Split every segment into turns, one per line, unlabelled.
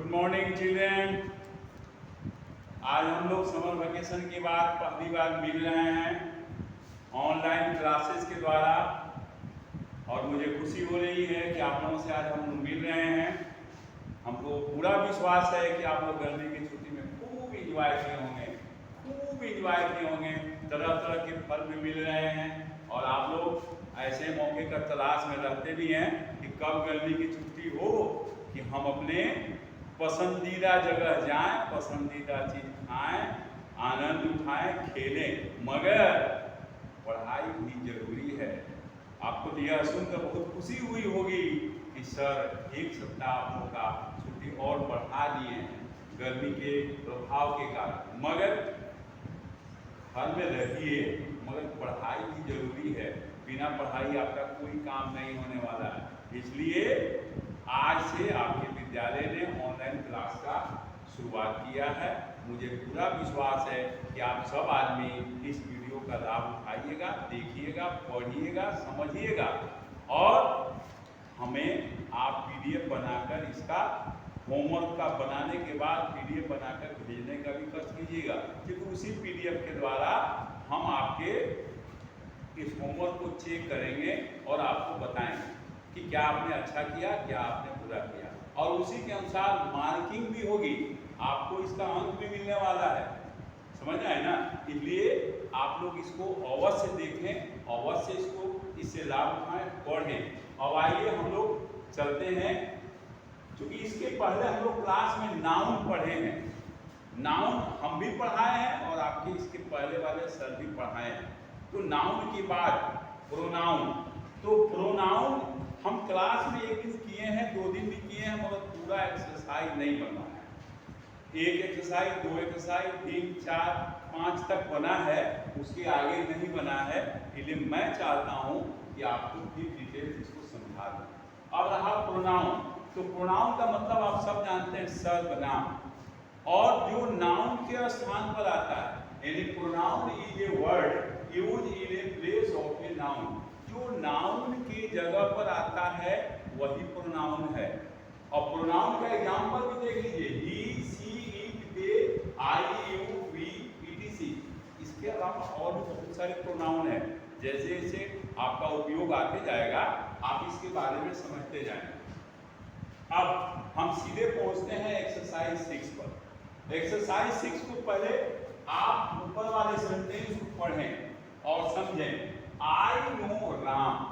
Good morning children. आज हम लोग समर वेकेशन के बाद पहली बार मिल रहे हैं ऑनलाइन क्लासेस के द्वारा, और मुझे खुशी हो रही है कि आप लोगों से आज हम मिल रहे हैं। हमको पूरा विश्वास है कि आप लोग गर्मी की छुट्टी में खूब इंजॉय किए होंगे, तरह तरह के फल भी मिल रहे हैं, और आप लोग ऐसे मौके का तलाश में रहते भी हैं कि कब गर्मी की छुट्टी हो कि हम अपने पसंदीदा जगह जाएं, पसंदीदा चीज खाएं, आनंद उठाएं, खेलें। मगर पढ़ाई भी जरूरी है। आपको तो यह सुनकर बहुत खुशी हुई होगी कि सर एक सप्ताह आप लोगों का छुट्टी और बढ़ा दिए हैं गर्मी के प्रभाव के कारण। मगर घर में रहिए, मगर पढ़ाई भी जरूरी है। बिना पढ़ाई आपका कोई काम नहीं होने वाला है। इसलिए आज से आपके विद्यालय ने ऑनलाइन क्लास का शुरुआत किया है। मुझे पूरा विश्वास है कि आप सब आदमी इस वीडियो का लाभ उठाइएगा, देखिएगा, पढ़िएगा, समझिएगा, और हमें आप पीडीएफ बनाकर इसका होमवर्क का बनाने के बाद पीडीएफ बनाकर भेजने का भी कष्ट कीजिएगा, क्योंकि उसी पीडीएफ के द्वारा हम आपके इस होमवर्क को चेक करेंगे और आपको बताएंगे कि क्या आपने अच्छा किया, क्या आपने बुरा किया, और उसी के अनुसार मार्किंग भी होगी। आपको इसका अंक भी मिलने वाला है, समझ आए ना। इसलिए आप लोग इसको अवश्य देखें, अवश्य इससे लाभ उठाएं, पढ़ें। अब आइए हम लोग चलते हैं, क्योंकि इसके पहले हम लोग क्लास में नाउन पढ़े हैं। नाउन हम भी पढ़ाए हैं और आपके इसके पहले वाले सर भी पढ़ाए हैं। तो नाउन के बाद प्रोनाउन। तो प्रोनाउन हम क्लास में एक दिन किए हैं, 2 दिन भी किए हैं, मगर पूरा एक्सरसाइज नहीं बना है। 1 एक्सरसाइज, 2 एक्सरसाइज, 3, 4, 5 तक बना है, उसके आगे नहीं बना है। इसलिए मैं चाहता हूं कि आपको भी डिटेल इसको समझा दूं। अब रहा प्रोनाउन। तो प्रोनाउन का मतलब आप सब जानते हैं, सर्वनाम, और जो नाउन के स्थान पर आता है। यानी pronoun is a word use in a place of a noun. जो नाउन की जगह पर आता है वही प्रोनाउन है। और प्रोनाउन का एग्जांपल भी देख लीजिए, he, she, it, they, I, you, we, etc. इसके अलावा और भी बहुत सारे प्रोनाउन हैं। जैसे जैसे आपका उपयोग आते जाएगा, आप इसके बारे में समझते जाएंगे। अब हम सीधे पहुंचते हैं एक्सरसाइज 6 पर। एक्सरसाइज 6 को पहले आप ऊपर वाले सेंटेंस को पढ़ें और समझें। I know Ram.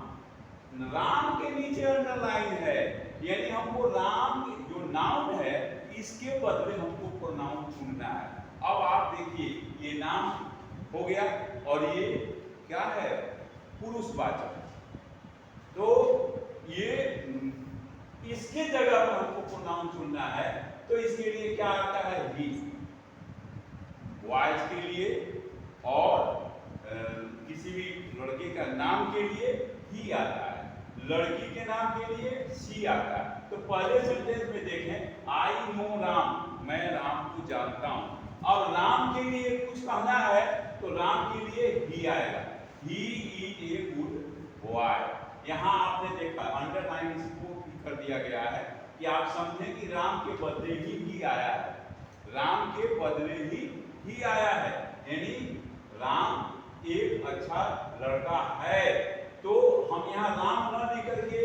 राम के नीचे अंडरलाइन है, यानी हमको राम जो नाउन है इसके बदले हमको प्रोनाउन चुनना है। अब आप देखिए, ये नाम हो गया और ये क्या है, पुरुषवाचक। तो ये इसके जगह पर हमको प्रोनाउन चुनना है। तो इसके लिए क्या आता है, ही, बॉयज के लिए, और किसी भी लड़के का नाम के लिए ही आता है, लड़की के नाम के लिए सी आता है। तो पहले सेंटेंस में देखें, आई नो राम, मैं राम को जानता हूं। अब राम के लिए कुछ कहना है तो राम के लिए ही आएगा, he is a good boy. यहां आपने देखा अंडरलाइन इसको कर दिया गया है कि आप समझें कि राम के बदले ही आया है, राम के बदले ही आया है, यानी राम एक अच्छा लड़का है। तो हम यहाँ राम न लिख करके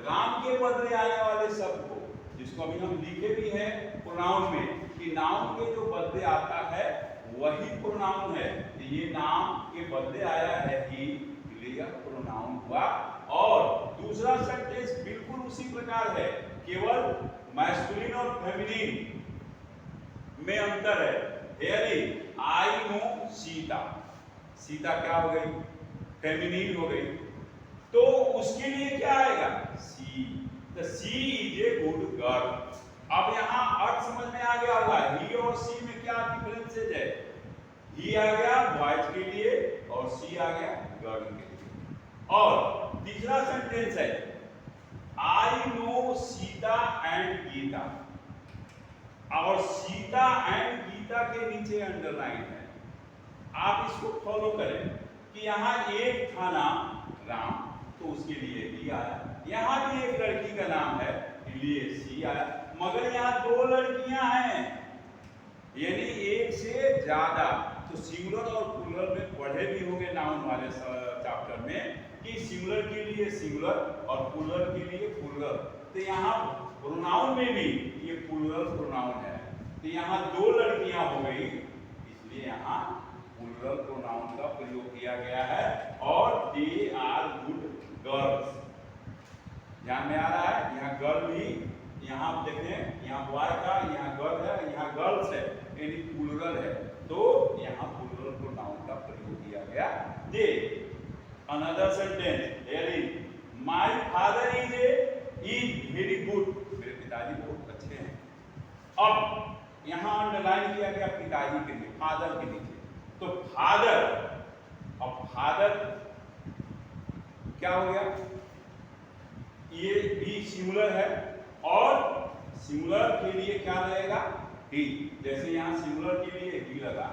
राम के बदले आने वाले शब्द को, जिसको अभी हम लिखे भी हैं प्रोनाउन में, कि नाउन के जो बदले आता है वही प्रोनाउन है। तो ये नाम के बदले आया है ही, इसलिए प्रोनाउन हुआ। और दूसरा सेंटेंस बिल्कुल उसी प्रकार है, केवल मैस्कुलिन और फेमिनिन में अंतर है। यानी आई नो सीता, सीता क्या हो गई, फेमिनिन हो गई। तो उसके लिए क्या आएगा, she. The she is a good girl. अब यहाँ अर्थ समझ में आ गया होगा, ही और सी में क्या डिफरेंसेस है। ही आ गया बॉयज के लिए और सी आ गया गर्ल के लिए। और तीसरा सेंटेंस है, I know Sita and Gita, और सीता एंड गीता के नीचे अंडरलाइन है। आप इसको फॉलो करें कि यहाँ एक था नाम राम, तो उसके लिए भी आया। यहाँ भी एक लड़की का नाम है, लिए सी आया। मगर यहाँ दो लड़कियां हैं, यानी एक से ज्यादा। तो सिंगुलर और प्लूरल में पढ़े भी होंगे नाउन वाले चैप्टर में कि सिंगुलर के लिए सिंगुलर और प्लूरल के लिए प्लूरल। तो यहाँ प्रोनाउन में भी ये प्लूरल प्रोनाउन है। तो यहाँ दो लड़कियां हो गई, इसलिए यहाँ प्लूरल प्रोनाउन का प्रयोग किया गया है। और दे आर गुड गर्ल्स, ध्यान में आ रहा है। यहाँ गर्ल भी, यहाँ देखें, यहाँ बॉय का, यहाँ गर्ल है, यहाँ गर्ल्स है, यानी प्लूरल है। तो यहाँ प्लूरल प्रोनाउन का प्रयोग किया गया। दे अनदर सेंटेंस, यानी my father is very good, मेरे पिताजी बहुत अच्छे हैं। अब यहाँ अंडरलाइन किया गया पिताजी के लिए, फादर के नीचे। तो फादर, अब फादर क्या हो गया, ये भी सिंगुलर है और सिंगुलर के लिए क्या रहेगा, ही। जैसे यहाँ सिंगुलर के लिए ही लगा,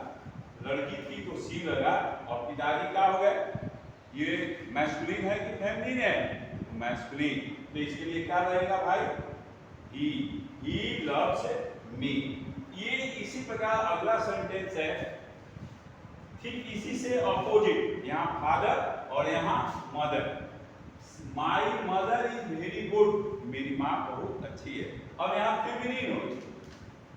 लड़की थी तो सी लगा, और पिताजी क्या हो गए, ये मैस्कुलिन है कि फेमिनिन है, मैस्कुलिन। तो इसके लिए क्या रहेगा भाई, ही लव्स मी। ये इसी प्रकार अगला सेंटेंस है, ठीक इसी से अपोजिट, यहाँ फादर और यहाँ mother. My mother is very good, मेरी माँ बहुत अच्छी है। अब यहाँ फेमिनिन हो,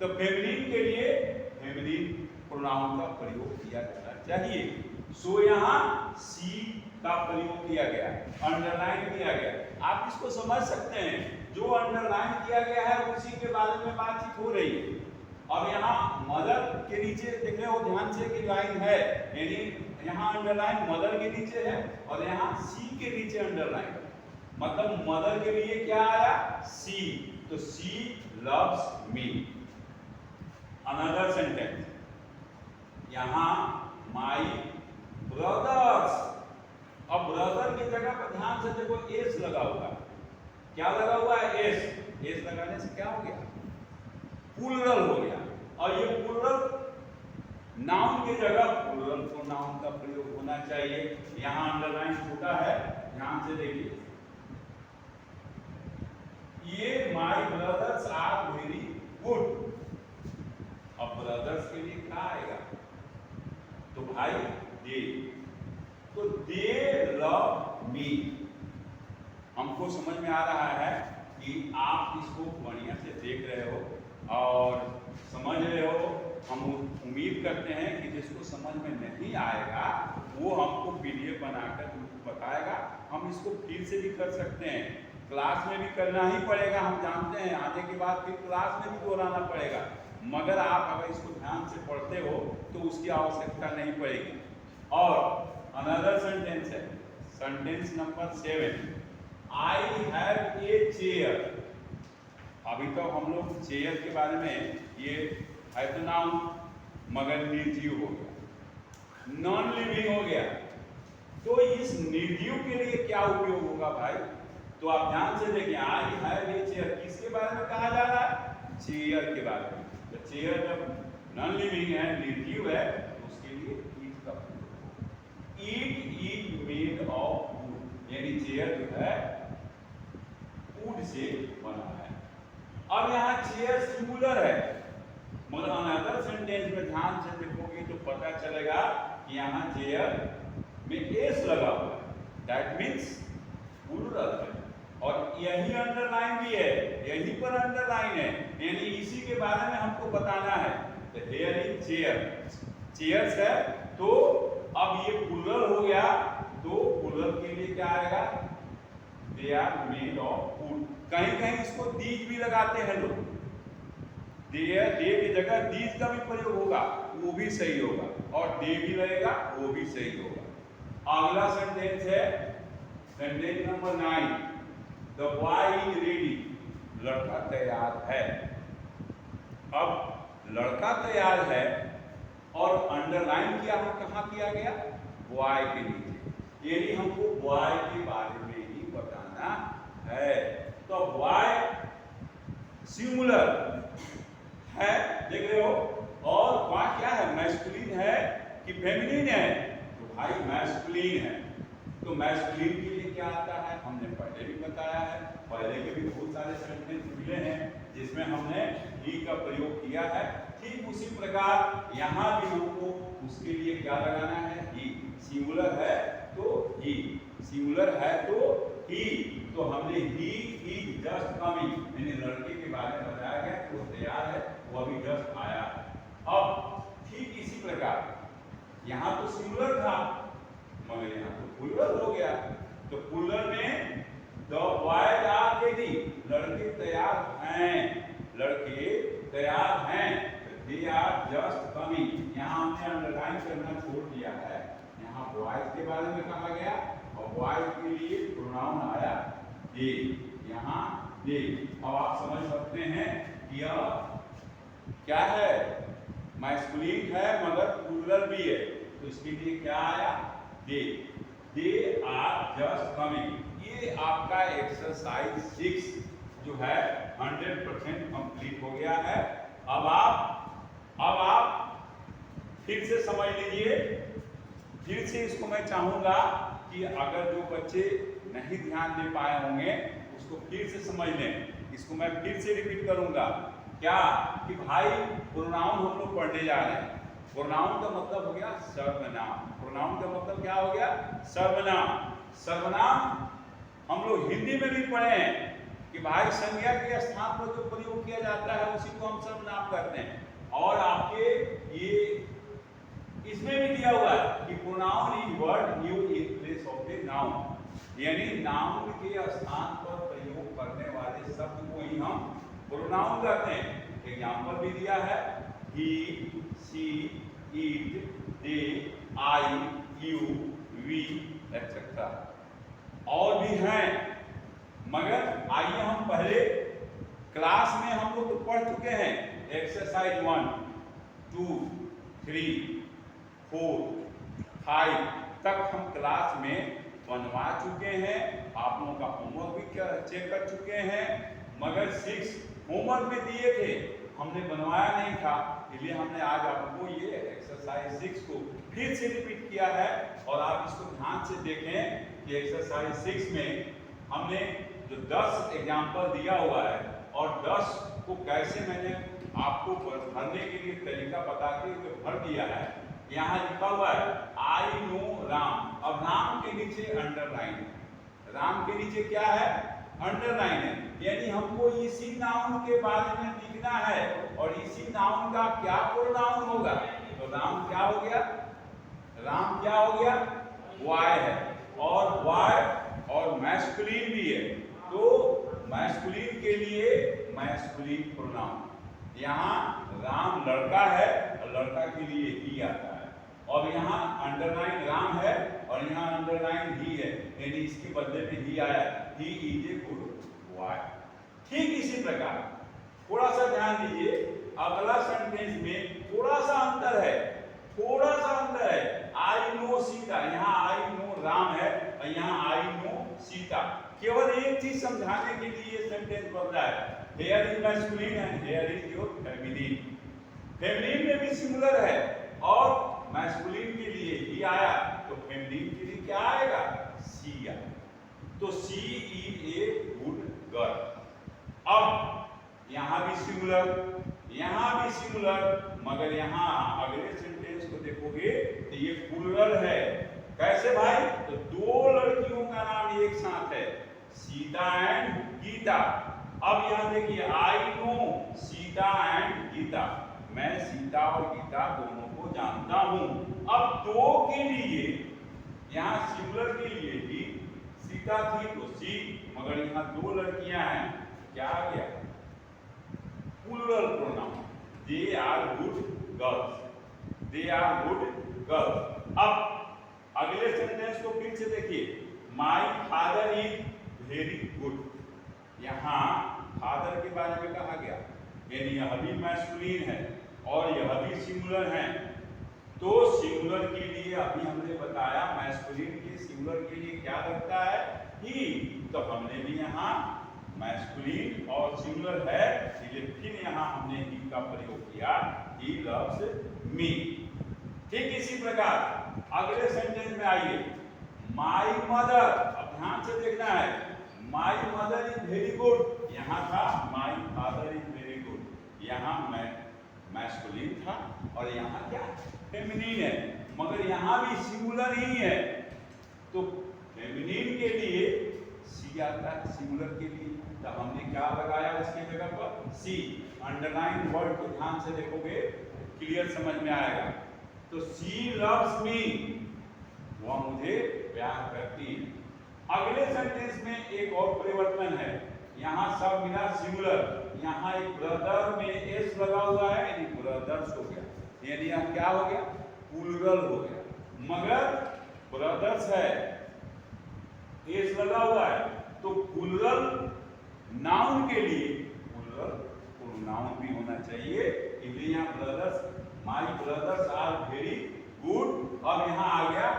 तो फेमिनिन के लिए फेमिनिन प्रोनाउन का प्रयोग किया जाना चाहिए। सो यहाँ सी का प्रयोग किया गया, अंडरलाइन किया गया। आप इसको समझ सकते हैं, जो अंडरलाइन किया गया है उसी के बारे में बातचीत हो रही है। अब यहाँ मदर के नीचे देख रहे हो ध्यान से कि लाइन है, यानी यहाँ अंडरलाइन मदर के नीचे है और यहाँ सी के नीचे अंडरलाइन, मतलब मदर के लिए क्या आया, सी। तो सी लव्स मी। अनदर सेंटेंस, यहाँ माई ब्रदर्स। अब ब्रदर की जगह पर ध्यान से देखो, एस लगा हुआ है। क्या लगा हुआ है, एस। एस लगाने से क्या हो गया, प्लूरल हो गया। और ये प्लूरल नाउन की जगह प्लूरल प्रोनाउन का प्रयोग होना चाहिए। यहाँ अंडरलाइन छोटा है, ध्यान से देखिए, ये my brothers are very good. अब ब्रदर्स के लिए क्या आएगा, तो भाई दे, तो दे लव मी। हमको समझ में आ रहा है कि आप इसको बढ़िया से देख रहे हो और समझ रहे हो। हम उम्मीद करते हैं कि जिसको समझ में नहीं आएगा वो हमको पीडीएफ बनाकर तुमको बताएगा। हम इसको फिर से भी कर सकते हैं, क्लास में भी करना ही पड़ेगा, हम जानते हैं। आने के बाद फिर क्लास में भी दोहराना पड़ेगा, मगर आप अगर इसको ध्यान से पढ़ते हो तो उसकी आवश्यकता नहीं पड़ेगी। और अनदर सेंटेंस है, sentence number 7, I have a chair. अभी तो हम लोग चेयर के बारे में, ये है तो नाउन मगर निर्जीव हो गया, नॉन लिविंग हो गया। तो इस निर्जीव के लिए क्या उपयोग होगा भाई, तो आप ध्यान से देखिए, आई हैव ए चेयर किसके बारे में कहा जा रहा है, चेयर के बारे में। तो चेयर जब नॉन लिविंग है, निर्जीव है, तो उसके लिए ईट का प्रयोग। ईट इज मेड ऑफ वुड, यानी चेयर जो है वुड से बना है। अब यहाँ चेयर सिंगुलर है, मगर अनदर सेंटेंस में ध्यान से देखोगे तो पता चलेगा कि यहाँ चेयर में एस लगा हुआ है, दैट मीन्स प्लूरल है। और यही अंडरलाइन भी है, यहीं पर अंडरलाइन है, यानी इसी के बारे में हमको बताना है। तो हियर इज चेयर, चेयर्स है, तो अब ये प्लूरल हो गया, तो प्लूरल के लिए क्या आएगा, they are made of wood. कहीं कहीं इसको दीज भी लगाते हैं लोग, दे की जगह दीज का भी प्रयोग होगा, वो भी सही होगा, और दे भी रहेगा, वो भी सही होगा। अगला सेंटेंस है sentence number 9, the boy is ready, लड़का तैयार है। अब लड़का तैयार है और अंडरलाइन किया हो, कहाँ किया गया, बॉय के नीचे, यानी हमको बॉय के बारे में ही बताना है। तो बॉय सिंगुलर है, देख रहे हो, और बॉय क्या है, मैस्कुलिन है कि फेमिनिन है, तो भाई मैस्कुलिन है। तो मैस्कुलिन के लिए क्या आता है, हमने पहले भी बताया है, पहले के भी बहुत सारे सेंटेंस मिले हैं जिसमें हमने ही का प्रयोग किया है। ठीक उसी प्रकार यहाँ भी हमको उसके लिए क्या लगाना है, ही। सिंगुलर है तो ही, सिंगुलर है तो ही। तो हमने ही जस्ट कमिंग, यानी लड़के के बारे में बताया गया कि वो तैयार है, वो अभी जस्ट आया है। अब ठीक इसी प्रकार यहाँ तो सिंगुलर था मगर यहाँ तो प्लूरल हो गया। तो प्लूरल में द बॉयज आर रेडी, लड़के तैयार हैं, लड़के तैयार हैं। दे आर जस्ट कमिंग, यहाँ हमने अंडरलाइन करना छोड़ दिया है। यहाँ बॉयज के बारे में कहा गया और बॉयज के लिए प्रोनाउन आया दे, यहाँ दे। अब आप समझ सकते हैं कि यह क्या है, मैस्कुलिन है मगर प्लूरल भी है, तो इसके लिए क्या आया, they. They are just coming. ये आपका एक्सरसाइज 6 जो है 100% कंप्लीट हो गया है। अब आप फिर से समझ लीजिए, फिर से इसको मैं चाहूंगा कि अगर जो बच्चे नहीं ध्यान दे पाए होंगे उसको फिर से समझ लें। इसको मैं फिर से रिपीट करूंगा क्या कि भाई प्रोनाउन हम लोग पढ़ने जा रहे हैं। प्रोनाउन का मतलब हो गया सर्वनाम। प्रोनाउन का मतलब क्या हो गया, सर्वनाम। सर्वनाम हम लोग हिंदी में भी पढ़े हैं कि भाई संज्ञा के स्थान पर जो प्रयोग किया जाता है उसी को हम सर्वनाम करते हैं। और आपके ये इसमें भी दिया हुआ है कि pronoun is word used in place of the noun, यानी नाउन के स्थान पर प्रयोग करने वाले शब्द को ही हम प्रोनाउन कहते हैं। एग्जांपल भी दिया है, he, she, it, they, I, you, we etcetera. और भी हैं मगर आइए हम पहले क्लास में हम लोग तो पढ़ चुके हैं। एक्सरसाइज 1, 2, 3, 4, 5 तक हम क्लास में बनवा चुके हैं। आप लोगों का होमवर्क भी चेक कर चुके हैं मगर 6 होमवर्क में दिए थे, हमने बनवाया नहीं था, इसलिए हमने आज आपको ये एक्सरसाइज 6 को फिर से रिपीट किया है। और आप इसको ध्यान से देखें कि एक्सरसाइज 6 में हमने जो 10 एग्जाम्पल दिया हुआ है और 10 को कैसे मैंने आपको भरने के लिए तरीका बता के भर दिया है। यहाँ लिखा हुआ है आई नो राम। अब राम के नीचे अंडरलाइन है, राम के नीचे क्या है, अंडरलाइन है, यानी हमको इसी नाउन के बारे में लिखना है और इसी नाउन का क्या प्रोनाउन होगा। तो राम क्या हो गया, राम क्या हो गया, वाय है, और वाय और मैस्कुलिन भी है। तो मैस्कुलिन के लिए मैस्कुलिन प्रोनाउन, यहाँ राम लड़का है और लड़का के लिए ही आता है। और यहाँ अंडरलाइन राम है और यहाँ अंडरलाइन ही है, यानी इसके बदले में ही आया, he is a good boy. ठीक इसी प्रकार थोड़ा सा ध्यान दीजिए, अगला सेंटेंस में थोड़ा सा अंतर है, थोड़ा सा अंतर है। आई नो सीता, यहाँ आई नो राम है और यहाँ आई नो सीता। केवल एक चीज समझाने के लिए ये सेंटेंस बदला है, here is masculine and here is your feminine. Feminine में भी सिंगुलर है और मैस्कुलिन के लिए ही आया, तो फेमिनिन के लिए क्या आएगा, सी आएगा। तो सी इज ए गुड गर्ल। अब यहाँ भी सिंगुलर, यहाँ भी सिंगुलर, मगर यहाँ अगले सेंटेंस को देखोगे तो ये प्लूरल है। कैसे भाई, तो 2 लड़कियों का नाम एक साथ है, सीता एंड गीता। अब यहाँ देखिए I know Sita and Gita, मैं सीता और गीता दोनों को जानता हूं। अब 2 के लिए, यहाँ सिंगुलर के लिए ही सीता थी तो सी, मगर यहाँ 2 लड़कियां हैं, क्या आ गया, plural pronoun, they are good girls, they are good girls. अब अगले सेंटेंस को फिर से देखिए, my father is very good. यहाँ फादर के बारे में कहा गया, यानी यह भी मैस्कुलिन है और यह भी सिंगुलर है। तो सिंगुलर के लिए अभी हमने बताया मैस्कुलिन के सिंगुलर के लिए क्या लगता है, ही। तो हमने भी यहाँ मैस्कुलिन और सिंगुलर है, इसलिए फिर यहाँ हमने ही का प्रयोग किया, ही लव्स मी। ठीक इसी प्रकार अगले सेंटेंस में आइए, माय मदर। अब ध्यान से देखना है, my mother is very good, यहाँ था my father is very good, यहाँ मैं मैस्कुलिन था और यहाँ क्या फेमिनिन है, मगर यहाँ भी सिंगुलर ही है। तो फेमिनिन के लिए सी आता है सिंगुलर के लिए, तो हमने क्या लगाया इसकी जगह पर सी। अंडरलाइन वर्ड को ध्यान से देखोगे क्लियर समझ में आएगा। तो सी लव्स मी, वह मुझे प्यार करती है। अगले सेंटेंस में एक और परिवर्तन है, यहाँ सब मिला सिंगुलर, यहाँ एक ब्रदर में एस लगा हुआ है यानी ब्रदर्स हो गया, यानी यहाँ क्या हो गया प्लूरल हो गया, मगर ब्रदर्स है एस लगा हुआ है। तो प्लूरल नाउन के लिए प्लूरल प्रोनाउन भी होना चाहिए, इसलिए यहाँ brothers, my brothers are very good. अब यहाँ आ गया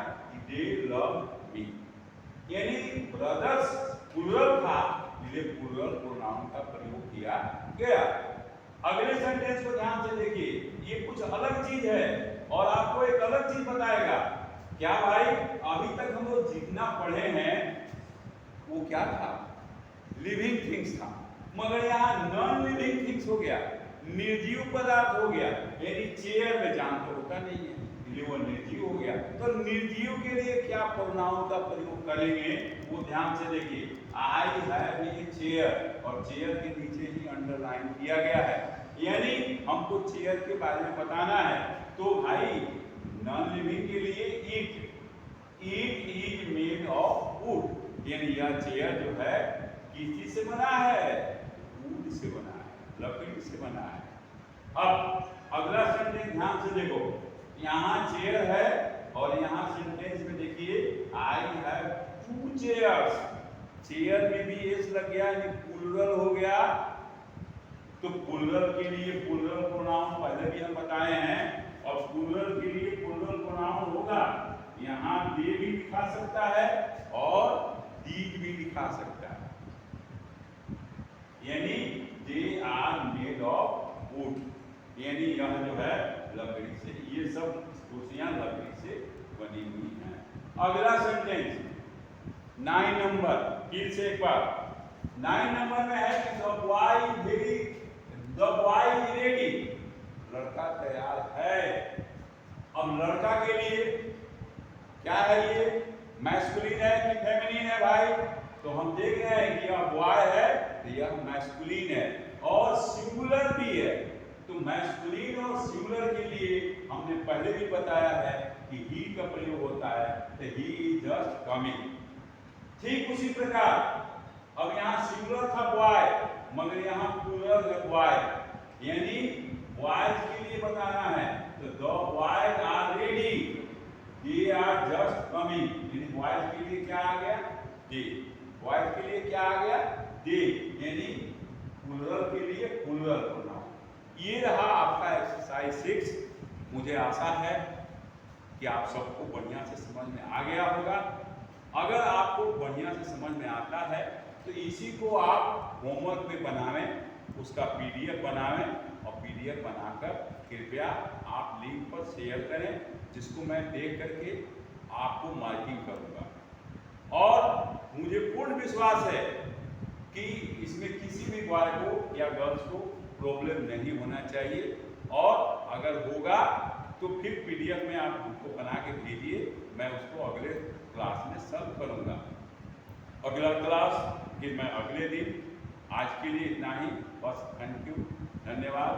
दे लव मी, यानी ब्रदर्स प्लूरल था इसलिए प्लूरल प्रोनाउन का प्रयोग किया गया। अगले सेंटेंस को ध्यान से देखिए, ये कुछ अलग चीज है और आपको एक अलग चीज बताएगा। क्या भाई, अभी तक हम लोग जितना पढ़े हैं वो क्या था लिविंग थिंग्स था, मगर यहाँ नॉन लिविंग थिंग्स हो गया, निर्जीव पदार्थ हो गया, यानी चेयर में जान तो होता नहीं है इसलिए वो निर्जीव हो गया। तो निर्जीव के लिए क्या प्रोनाउन का प्रयोग करेंगे वो ध्यान से देखिए। आई हैव ए चेयर, और चेयर के नीचे ही अंडरलाइन किया गया है, यानी हमको चेयर के बारे में बताना है। तो भाई नॉन लिविंग के लिए it, it is made of wood, यानी यह चेयर जो है किस चीज से बना है वुड से बना है, लकड़ी से बना है। अब अगला सेंटेंस ध्यान से देखो, यहाँ चेयर है और यहाँ सेंटेंस में देखिए I have two chairs, chair में भी एस लग गया यानी प्लूरल हो गया। तो प्लूरल के लिए प्लूरल प्रोनाउन पहले भी हम बताए हैं, और प्लूरल के लिए प्लूरल प्रोनाउन होगा, यहाँ दे भी लिखा सकता है और दीज भी लिखा सकता है, यानी they are made of wood, यानी यह जो है लकड़ी से, ये सब कुर्सियां लकड़ी से बनी हुई हैं। अगला सेंटेंस 9 नंबर, फिर से एक बार 9 नंबर में है कि द बॉय इज रेडी, लड़का तैयार है। अब लड़का के लिए क्या है, ये मैस्कुलिन है कि फेमिनिन है भाई, तो हम देख रहे हैं कि यह बॉय है तो यह मैस्कुलिन है और सिंगुलर भी है। तो मैस्कुलिन और सिंगुलर के लिए हमने पहले भी बताया है कि ही का प्रयोग होता है, तो ही इज जस्ट कमिंग। ठीक उसी प्रकार अब यहाँ सिंगुलर था बॉय, मगर यहाँ प्लूरल है बॉय, यानी बॉयज के लिए बताना है, तो the boys are ready, they are just coming, यानी बॉयज के लिए क्या आ गया दे, बॉयज के लिए क्या आ गया दे, यानी प्लूरल के लिए प्लूरल प्रोनाउन। ये रहा आपका एक्सरसाइज 6। मुझे आशा है कि आप सबको बढ़िया से समझ में आ गया होगा। अगर आपको बढ़िया से समझ में आता है तो इसी को आप होमवर्क में बनावें, उसका पीडीएफ बनावें और पीडीएफ बनाकर कृपया आप लिंक पर शेयर करें, जिसको मैं देख करके आपको मार्किंग करूँगा। और मुझे पूर्ण विश्वास है कि इसमें किसी भी बॉय को या गर्ल्स को प्रॉब्लम नहीं होना चाहिए, और अगर होगा तो फिर पीडीएफ में आप उसको बना के भेजिए, मैं उसको अगले क्लास में सॉल्व करूँगा। अगला क्लास फिर मैं अगले दिन। आज के लिए इतना ही, बस। थैंक यू, धन्यवाद।